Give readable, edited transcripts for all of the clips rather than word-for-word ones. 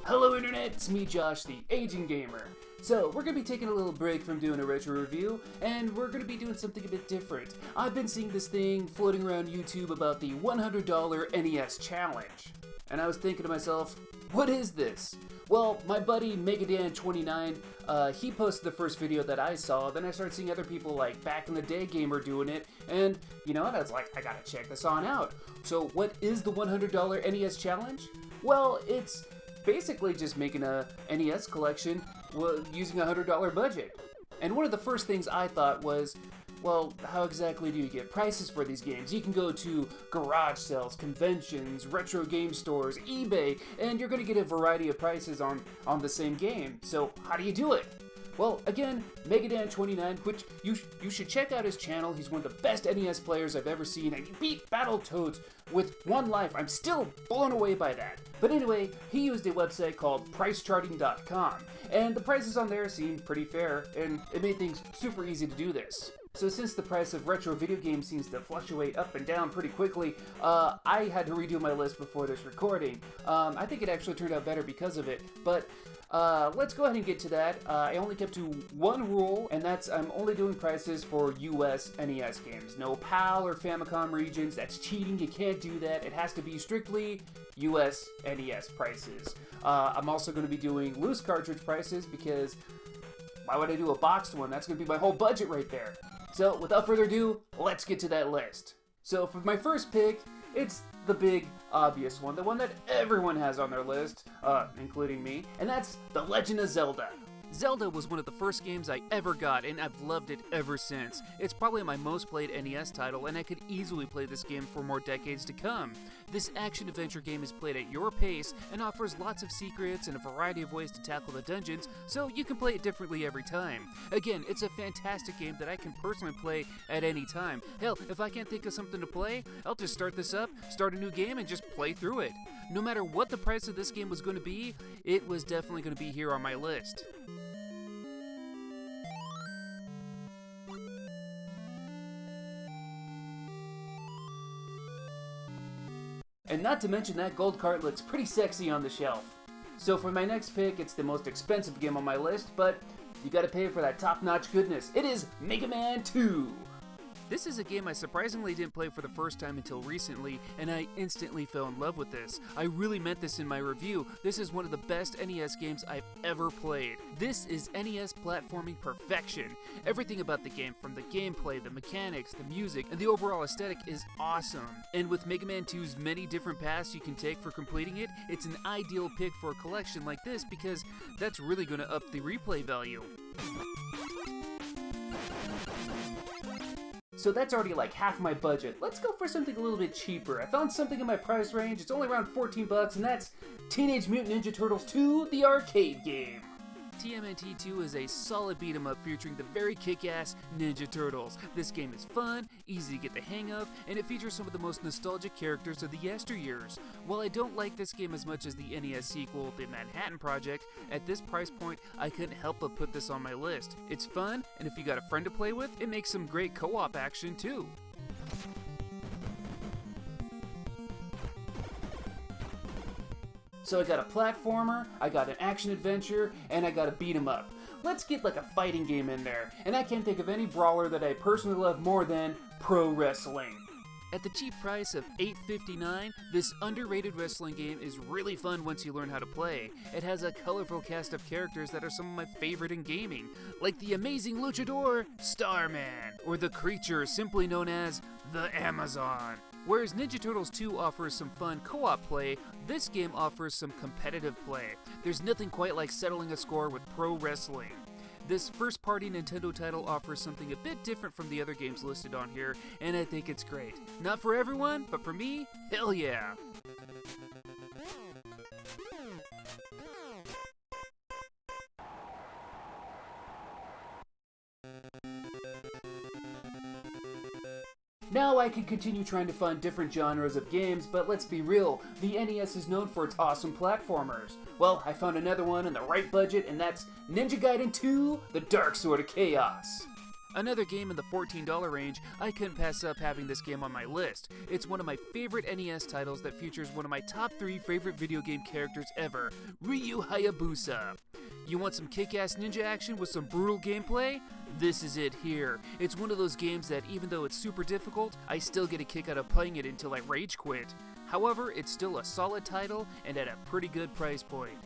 Hello Internet, it's me Josh, the Aging Gamer. So, we're going to be taking a little break from doing a retro review, and we're going to be doing something a bit different. I've been seeing this thing floating around YouTube about the $100 NES challenge. And I was thinking to myself, what is this? Well, my buddy Megadan29, he posted the first video that I saw, then I started seeing other people like Back in the Day Gamer doing it, and you know what, I was like, I gotta check this on out. So what is the $100 NES challenge? Well, it's basically just making a NES collection using a $100 budget. And one of the first things I thought was, well, how exactly do you get prices for these games? You can go to garage sales, conventions, retro game stores, eBay, and you're going to get a variety of prices on the same game. So how do you do it? Well, again, Megadan29, which you should check out his channel. He's one of the best NES players I've ever seen, and he beat Battletoads with one life. I'm still blown away by that. But anyway, he used a website called pricecharting.com, and the prices on there seem pretty fair, and it made things super easy to do this. So since the price of retro video games seems to fluctuate up and down pretty quickly, I had to redo my list before this recording. I think it actually turned out better because of it, but let's go ahead and get to that. I only kept to one rule, and that's I'm only doing prices for US NES games. No PAL or Famicom regions, that's cheating, you can't do that. It has to be strictly US NES prices. I'm also going to be doing loose cartridge prices because why would I do a boxed one? That's going to be my whole budget right there. So without further ado, let's get to that list. So for my first pick, it's the big obvious one, the one that everyone has on their list, including me, and that's The Legend of Zelda. Zelda was one of the first games I ever got, and I've loved it ever since. It's probably my most played NES title, and I could easily play this game for more decades to come. This action-adventure game is played at your pace and offers lots of secrets and a variety of ways to tackle the dungeons, so you can play it differently every time. Again, it's a fantastic game that I can personally play at any time. Hell, if I can't think of something to play, I'll just start this up, start a new game, and just play through it. No matter what the price of this game was going to be, it was definitely going to be here on my list. And not to mention that gold cart looks pretty sexy on the shelf. So for my next pick, it's the most expensive game on my list, but you gotta pay for that top-notch goodness. It is Mega Man 2! This is a game I surprisingly didn't play for the first time until recently, and I instantly fell in love with this. I really meant this in my review. This is one of the best NES games I've ever played. This is NES platforming perfection. Everything about the game, from the gameplay, the mechanics, the music, and the overall aesthetic is awesome. And with Mega Man 2's many different paths you can take for completing it, it's an ideal pick for a collection like this because that's really going to up the replay value. So that's already like half my budget. Let's go for something a little bit cheaper. I found something in my price range. It's only around 14 bucks, and that's Teenage Mutant Ninja Turtles 2, the arcade game. TMNT 2 is a solid beat-em-up featuring the very kick-ass Ninja Turtles. This game is fun, easy to get the hang of, and it features some of the most nostalgic characters of the yesteryears. While I don't like this game as much as the NES sequel, The Manhattan Project, at this price point, I couldn't help but put this on my list. It's fun, and if you got a friend to play with, it makes some great co-op action too. So I got a platformer, I got an action-adventure, and I got a beat-em-up. Let's get like a fighting game in there, and I can't think of any brawler that I personally love more than pro wrestling. At the cheap price of $8.59, this underrated wrestling game is really fun once you learn how to play. It has a colorful cast of characters that are some of my favorite in gaming, like the amazing luchador, Starman, or the creature simply known as the Amazon. Whereas Ninja Turtles 2 offers some fun co-op play, this game offers some competitive play. There's nothing quite like settling a score with pro wrestling. This first-party Nintendo title offers something a bit different from the other games listed on here, and I think it's great. Not for everyone, but for me, hell yeah! Now I could continue trying to find different genres of games, but let's be real, the NES is known for its awesome platformers. Well, I found another one in the right budget, and that's Ninja Gaiden 2, The Dark Sword of Chaos. Another game in the $14 range, I couldn't pass up having this game on my list. It's one of my favorite NES titles that features one of my top 3 favorite video game characters ever, Ryu Hayabusa. You want some kick-ass ninja action with some brutal gameplay? This is it here. It's one of those games that even though it's super difficult, I still get a kick out of playing it until I rage quit. However, it's still a solid title and at a pretty good price point.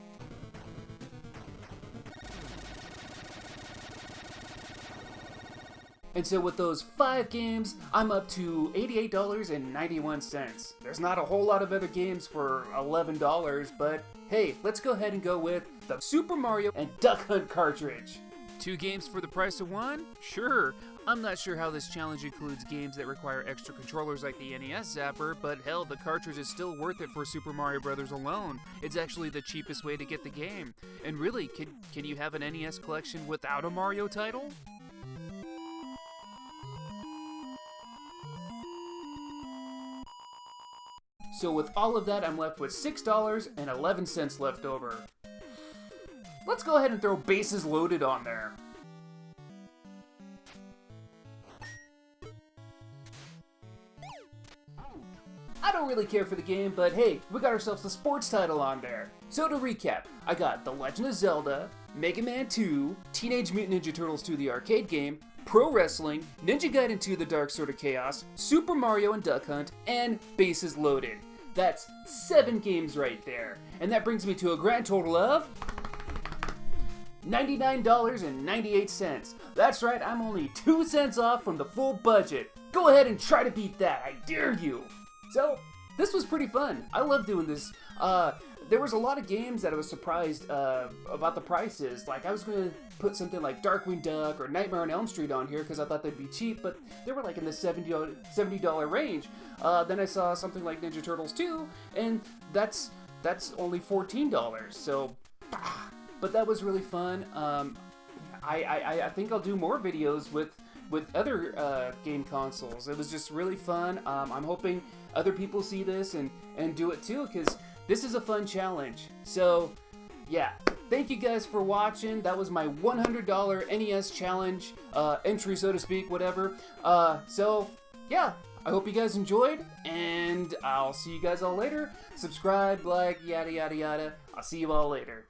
And so with those 5 games, I'm up to $88.91. There's not a whole lot of other games for $11, but hey, let's go ahead and go with the Super Mario and Duck Hunt cartridge. 2 games for the price of 1? Sure. I'm not sure how this challenge includes games that require extra controllers like the NES Zapper, but hell, the cartridge is still worth it for Super Mario Bros. Alone. It's actually the cheapest way to get the game. And really, can you have an NES collection without a Mario title? So with all of that, I'm left with $6.11 left over. Let's go ahead and throw Bases Loaded on there. I don't really care for the game, but hey, we got ourselves a sports title on there. So to recap, I got The Legend of Zelda, Mega Man 2, Teenage Mutant Ninja Turtles 2 the arcade game, Pro Wrestling, Ninja Gaiden 2 The Dark Sword of Chaos, Super Mario and Duck Hunt, and Bases Loaded. That's 7 games right there. And that brings me to a grand total of $99.98. That's right, I'm only 2 cents off from the full budget. Go ahead and try to beat that, I dare you. So, this was pretty fun. I love doing this. There was a lot of games that I was surprised about the prices. Like, I was going to put something like Darkwing Duck or Nightmare on Elm Street on here because I thought they'd be cheap, but they were like in the $70 range. Then I saw something like Ninja Turtles 2, and that's only $14. So, but that was really fun. I think I'll do more videos with other game consoles. It was just really fun. I'm hoping other people see this and do it too, because this is a fun challenge. So yeah, thank you guys for watching. That was my $100 NES challenge entry, so to speak, whatever. So yeah, I hope you guys enjoyed, and I'll see you guys all later. Subscribe, like, yada yada yada. I'll see you all later.